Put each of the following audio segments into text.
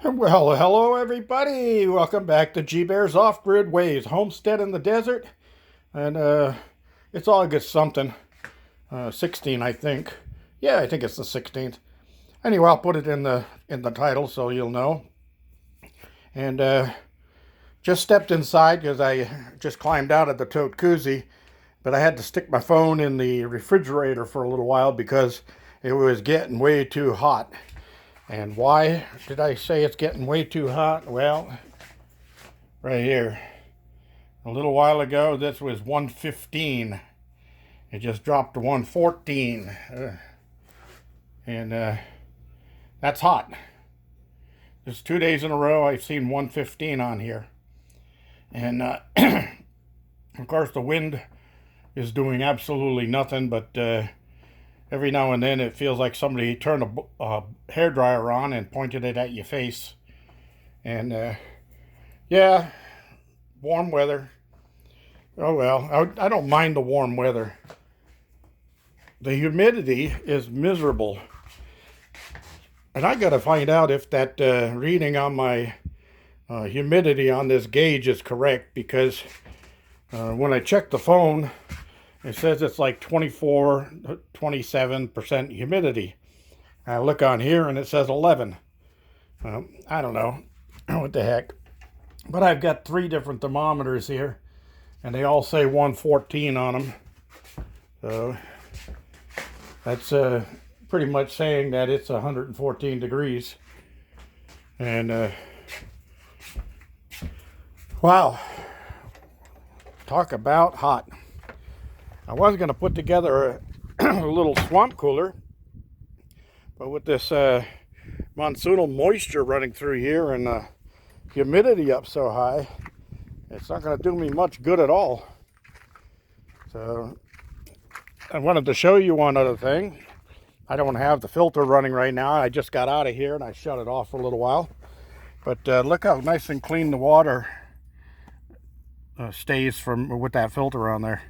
Well, hello everybody. Welcome back to G Bear's Off-Grid Ways, Homestead in the desert. And it's August something, 16, I think. Yeah, I think it's the 16th. Anyway, I'll put it in the title so you'll know. And just stepped inside because I just climbed out of the tote-cuzzi, but I had to stick my phone in the refrigerator for a little while because it was getting way too hot. And why did I say it's getting way too hot? Well, right here. A little while ago, this was 115. It just dropped to 114. And that's hot. There's 2 days in a row I've seen 115 on here. And of course the wind is doing absolutely nothing, but every now and then it feels like somebody turned a hairdryer on and pointed it at your face. And yeah, warm weather. Oh well, I don't mind the warm weather. The humidity is miserable. And I gotta find out if that reading on my humidity on this gauge is correct, because when I check the phone, it says it's like 24, 27% humidity. I look on here and it says 11. I don't know. What the heck. But I've got 3 different thermometers here, and they all say 114 on them. So that's pretty much saying that it's 114 degrees. And wow. Talk about hot. I was going to put together a little swamp cooler, but with this monsoonal moisture running through here and humidity up so high, it's not going to do me much good at all. So I wanted to show you one other thing. I don't have the filter running right now. I just got out of here and I shut it off for a little while. But look how nice and clean the water stays with that filter on there.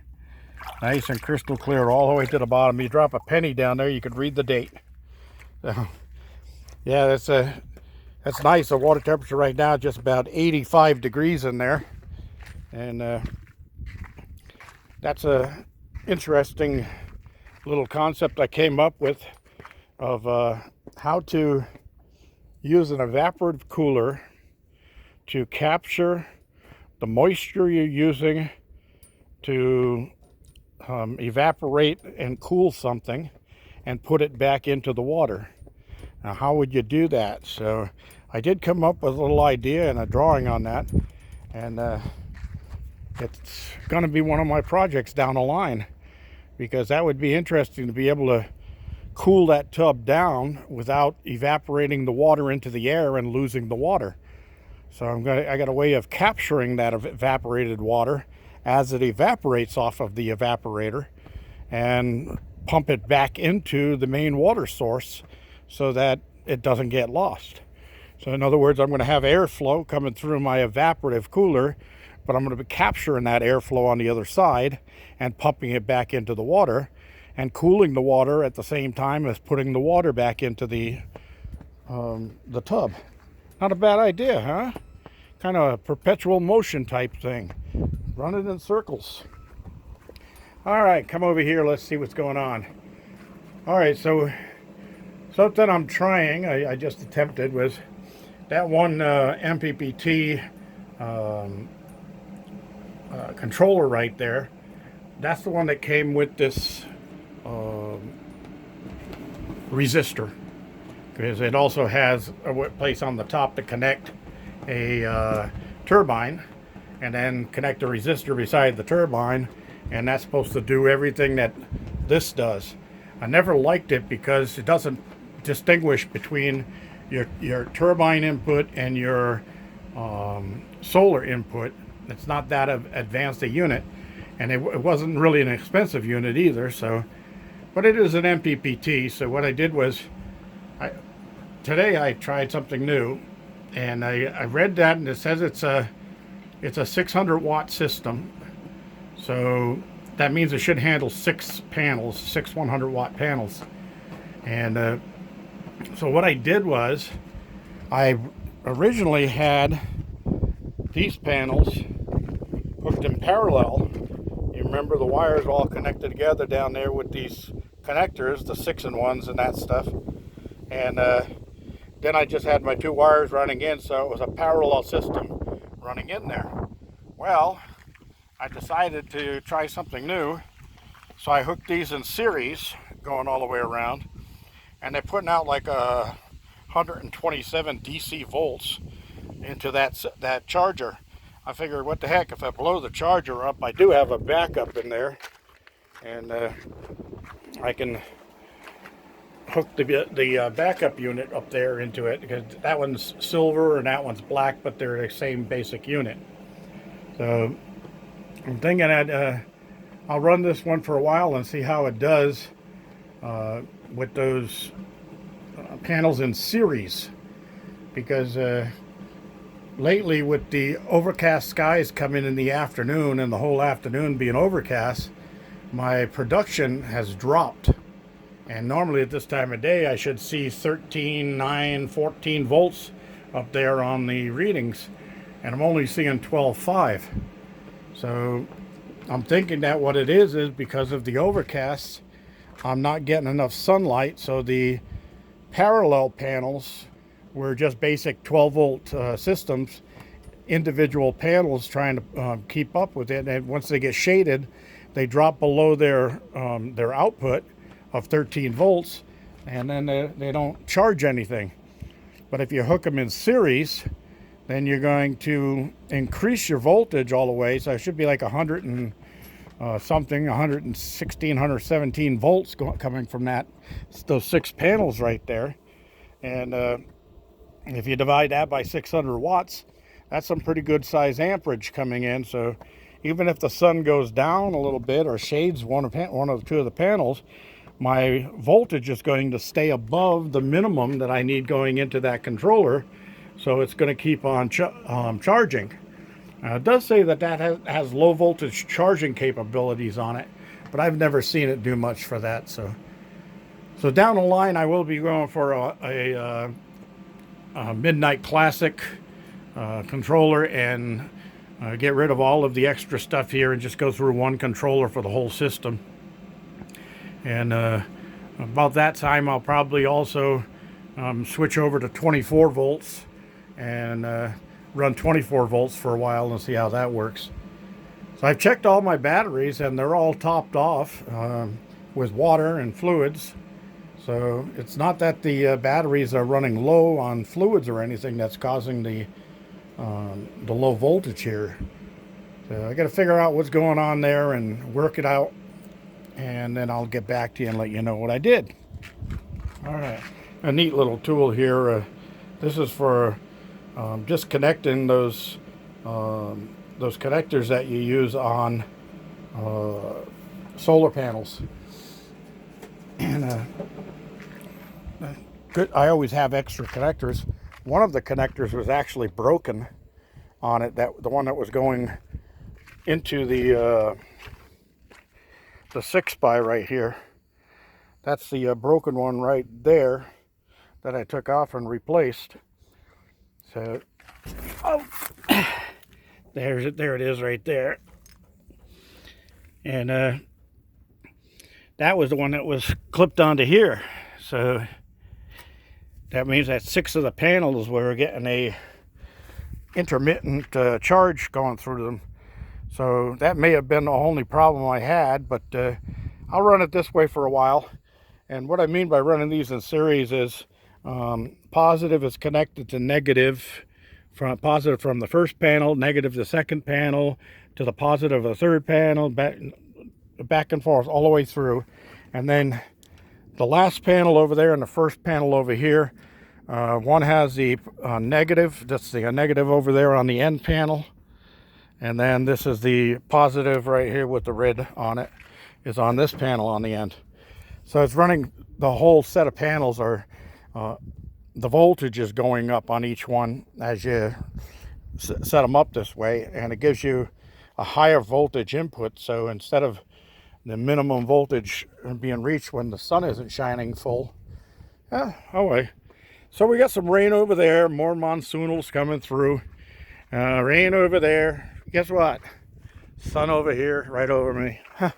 Nice and crystal clear all the way to the bottom. You drop a penny down there, you could read the date. So, yeah, that's nice. The water temperature right now is just about 85 degrees in there. And that's a interesting little concept I came up with of how to use an evaporative cooler to capture the moisture you're using to evaporate and cool something and put it back into the water. Now, how would you do that? So I did come up with a little idea and a drawing on that, and it's going to be one of my projects down the line, because that would be interesting to be able to cool that tub down without evaporating the water into the air and losing the water. So I got a way of capturing that evaporated water as it evaporates off of the evaporator and pump it back into the main water source so that it doesn't get lost. So in other words, I'm going to have airflow coming through my evaporative cooler, but I'm going to be capturing that airflow on the other side and pumping it back into the water and cooling the water at the same time as putting the water back into the tub. Not a bad idea, huh? Kind of a perpetual motion type thing. Run it in circles. All right, come over here. Let's see what's going on. All right, so something I'm trying, I just attempted, was that one MPPT controller right there. That's the one that came with this resistor, because it also has a place on the top to connect a turbine, and then connect a resistor beside the turbine, and that's supposed to do everything that this does. I never liked it because it doesn't distinguish between your turbine input and your solar input. It's not that advanced a unit, and it wasn't really an expensive unit either. So, but it is an MPPT. So what I did was, today I tried something new, and I read that, and it says it's a 600 watt system. So that means it should handle 6 panels, 6 100 watt panels. And so what I did was I originally had these panels hooked in parallel. You remember the wires all connected together down there with these connectors, the 6-in-1s and that stuff. And then I just had my 2 wires running in, so it was a parallel system running in there. Well, I decided to try something new, so I hooked these in series going all the way around, and they're putting out like 127 DC volts into that charger. I figured, what the heck, if I blow the charger up, I do have a backup in there, and I can hook the backup unit up there into it, because that one's silver and that one's black, but they're the same basic unit. So I'm thinking I'll run this one for a while and see how it does with those panels in series, because lately with the overcast skies coming in the afternoon and the whole afternoon being overcast, my production has dropped. And normally at this time of day I should see 13, 9, 14 volts up there on the readings, and I'm only seeing 12.5. So I'm thinking that what it is because of the overcast, I'm not getting enough sunlight, so the parallel panels were just basic 12-volt systems, individual panels trying to keep up with it, and once they get shaded, they drop below their output of 13 volts, and then they don't charge anything. But if you hook them in series, then you're going to increase your voltage all the way, so it should be like 100 and something, 116, 117 volts coming from those 6 panels right there. And if you divide that by 600 watts, that's some pretty good size amperage coming in. So even if the sun goes down a little bit or shades one of the 2 of the panels, my voltage is going to stay above the minimum that I need going into that controller, so it's going to keep on charging. It does say that has low voltage charging capabilities on it, but I've never seen it do much for that. So down the line I will be going for a Midnight Classic controller, and get rid of all of the extra stuff here and just go through one controller for the whole system. And about that time I'll probably also switch over to 24 volts and run 24 volts for a while and see how that works. So I've checked all my batteries and they're all topped off with water and fluids. So it's not that the batteries are running low on fluids or anything that's causing the low voltage here. So I got to figure out what's going on there and work it out, and then I'll get back to you and let you know what I did. All right, a neat little tool here. This is for just connecting those connectors that you use on solar panels. And good. I always have extra connectors. One of the connectors was actually broken on it. The one that was going into the 6-by right here. That's the broken one right there that I took off and replaced. So, oh, there it is right there. And that was the one that was clipped onto here. So that means that 6 of the panels were getting a intermittent charge going through them. So that may have been the only problem I had, but I'll run it this way for a while. And what I mean by running these in series is positive is connected to negative, positive from the first panel, negative to the second panel, to the positive of the third panel, back and forth all the way through. And then the last panel over there and the first panel over here, one has the negative, that's the negative over there on the end panel. And then this is the positive right here with the red on it, is on this panel on the end. So it's running the whole set of panels, are the voltage is going up on each one as you set them up this way, and it gives you a higher voltage input. So instead of the minimum voltage being reached when the sun isn't shining full, oh wait. So we got some rain over there, more monsoonals coming through. Rain over there. Guess what? Sun over here, right over me. Huh.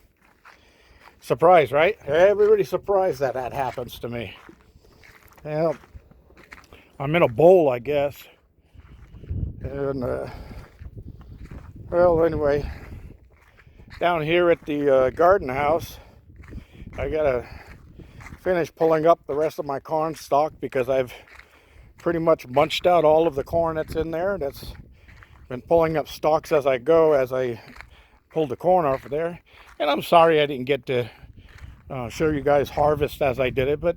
Surprise, right? Everybody's surprised that that happens to me. Well, I'm in a bowl, I guess. And, well, anyway, down here at the garden house, I gotta finish pulling up the rest of my corn stalk because I've pretty much munched out all of the corn that's in there. That's been pulling up stalks as I go, as I pulled the corn off of there. And I'm sorry I didn't get to show you guys harvest as I did it, but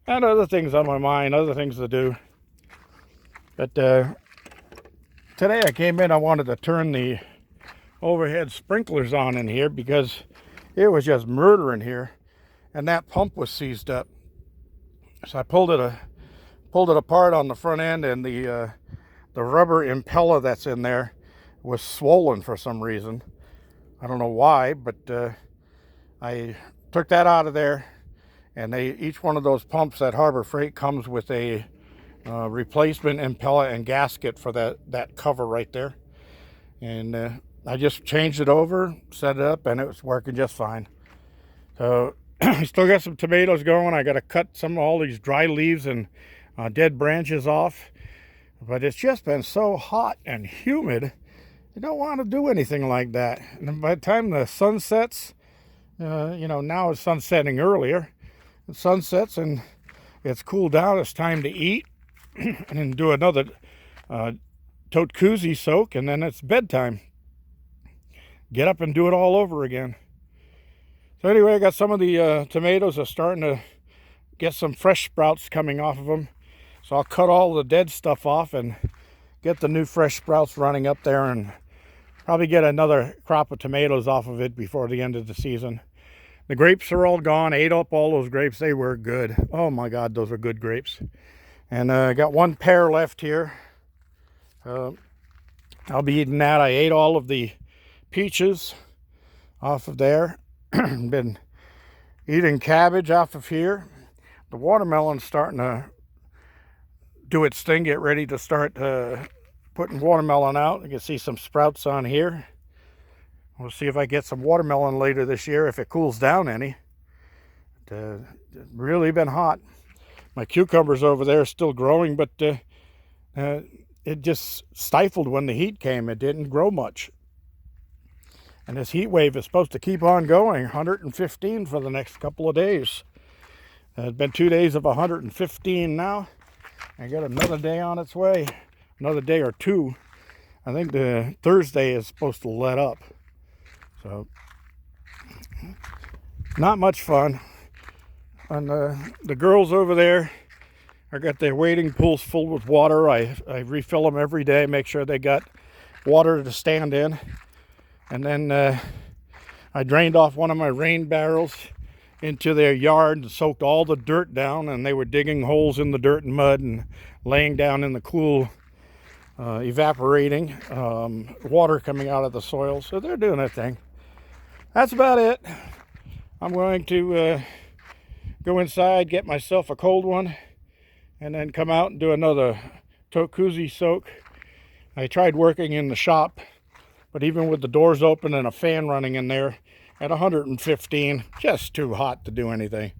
I had other things on my mind, other things to do. But today I came in, I wanted to turn the overhead sprinklers on in here because it was just murder in here, and that pump was seized up. So I pulled it apart on the front end, and the rubber impeller that's in there was swollen for some reason. I don't know why, but I took that out of there, and each one of those pumps at Harbor Freight comes with a replacement impeller and gasket for that cover right there. And I just changed it over, set it up, and it was working just fine. So I still got some tomatoes going. I got to cut all these dry leaves and dead branches off. But it's just been so hot and humid, you don't want to do anything like that. And by the time the sun sets, you know, now it's sun setting earlier. The sun sets and it's cooled down. It's time to eat and then do another tote-cuzzi soak, and then it's bedtime. Get up and do it all over again. So anyway, I got some of the tomatoes are starting to get some fresh sprouts coming off of them. So I'll cut all the dead stuff off and get the new fresh sprouts running up there, and probably get another crop of tomatoes off of it before the end of the season. The grapes are all gone. Ate up all those grapes. They were good. Oh my God, those are good grapes. And I got one pear left here. I'll be eating that. I ate all of the peaches off of there. Been eating cabbage off of here. The watermelon's starting to do its thing, get ready to start putting watermelon out. You can see some sprouts on here. We'll see if I get some watermelon later this year, if it cools down any. It's really been hot. My cucumbers over there are still growing, but it just stifled when the heat came. It didn't grow much. And this heat wave is supposed to keep on going, 115 for the next couple of days. It's been 2 days of 115 now. I got another day on its way, another day or two. I think the Thursday is supposed to let up. So, not much fun. And the girls over there, I got their wading pools full with water. I refill them every day, make sure they got water to stand in. And then I drained off one of my rain barrels into their yard and soaked all the dirt down, and they were digging holes in the dirt and mud and laying down in the cool evaporating water coming out of the soil. So they're doing their thing. That's about it. I'm going to go inside, get myself a cold one, and then come out and do another tote-cuzzi soak. I tried working in the shop, but even with the doors open and a fan running in there at 115, just too hot to do anything.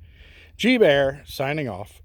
G-Bear signing off.